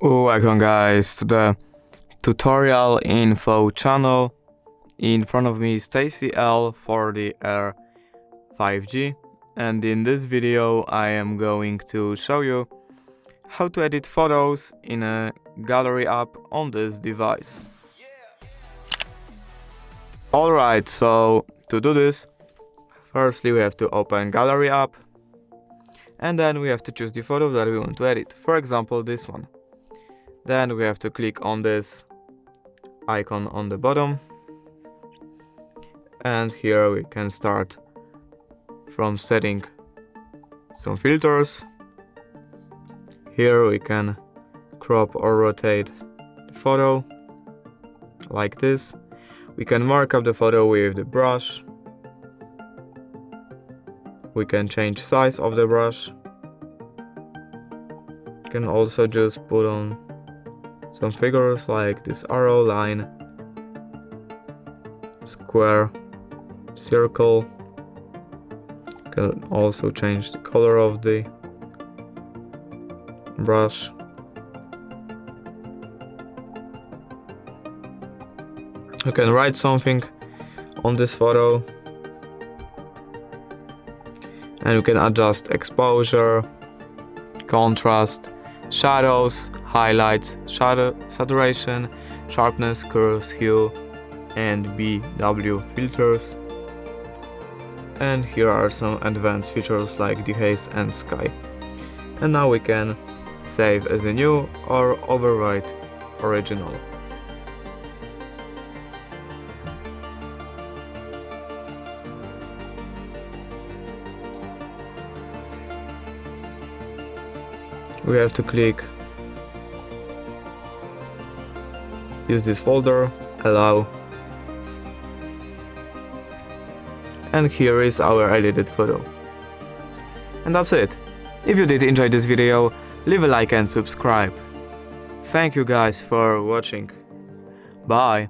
Welcome guys to the tutorial info channel. In front of me is TCL 40R 5G, and in this video I am going to show you how to edit photos in a gallery app on this device. Alright, so to do this, firstly we have to open gallery app, and then we have to choose the photo that we want to edit, for example this one. Then we have to click on this icon on the bottom, and here we can start from setting some filters. Here we can crop or rotate the photo like this. We can mark up the photo with the brush. We can change size of the brush. You can also just put on some figures like this arrow, line, square, circle. You can also change the color of the brush. You can write something on this photo, and you can adjust exposure, contrast, shadows, highlights, shadow, saturation, sharpness, curves, hue, and BW filters. And here are some advanced features like dehaze and sky. And now we can save as a new or overwrite original. We have to click use this folder, allow, and here is our edited photo. And that's it. If you did enjoy this video, leave a like and subscribe. Thank you guys for watching. Bye.